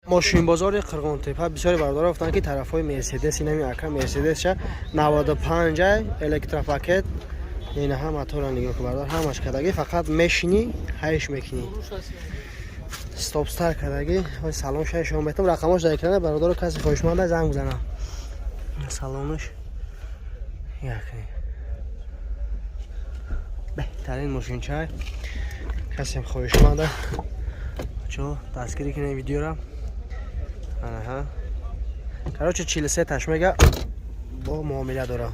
ماشین بازار قرغانتپه بسیاری برادران گفتن که طرفای مرسدس اینمی اکا مرسدس شه 95 الکتروپاکت این هم موتور نگاه که برادر همش کداگی فقط مشینی هایش میکنی استاپ استار کداگی های سلام شه شما بهتم رقمش در اکران برادر کسی خوشمند زنگ بزنم سلامش یکی بهترین ماشین چای کسی خوشمند چو دستگیری کنه ویدیو را آها короче 43 تاش میگه با معامله داره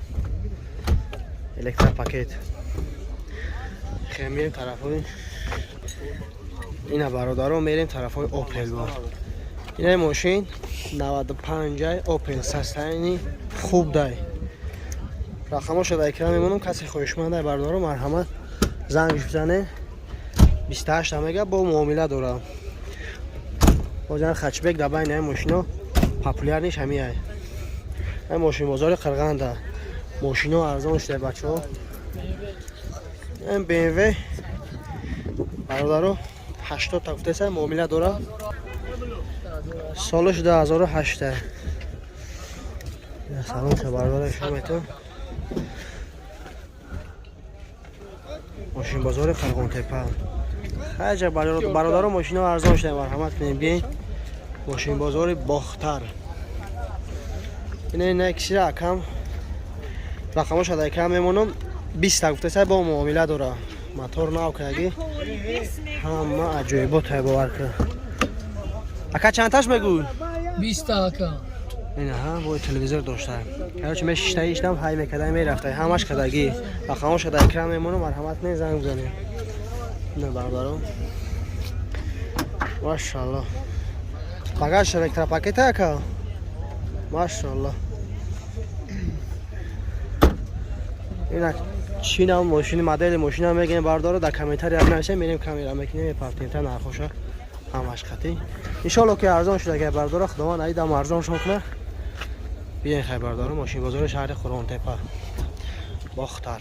الکتر پاکت خیلی طرفای اینا برادران میریم طرفای اوپل با این ماشین 95 اوپل سستاینی خوب دای رقمش در اکران میمونم کسی خوشمند برادران مرحمت زنگش بزنه 28 میگه با معامله داره بازن خچبک در بین این ماشینا پاپولار نیست همیه این ماشین بازار قرغنده ماشینا ارزان شده بچه ها این BMW برادرو 80 تا گفته سر معامله داره سالش 2008 سلام شه برادر شما تو ماشین بازار قرغانتپه خیلی برادرو ماشینا ارزان شده مرحمت کنیم بیاین ماشین بازار باختر اینه نکسی رقم رقمش در کم میمونم 20 تا گفته سر با معامله داره موتور ناو کردی همه عجایبات های باور کرد اکا چند تاش بگو 20 تا اکا اینه ها با تلویزور داشته کرد من 6 تا ایشتم های میکرده میرفته همش کداگی رقمش در کم میمونم مرحمت نه زنگ بزنید نه بردارم ماشاءالله باگاش الکتر پاکت اکا ماشاءالله اینا چینا ماشین مدل ماشین هم میگن بردارو در کامنتاری هم نشه میریم کامera میکنیم پارتین تا نرخوشه همش خطی ان شاء الله که ارزان شده که بردارو خداوند ایدم ارزان شون کنه بیاین خیر بردارو ماشین بازار شهر قرغانتپه باختر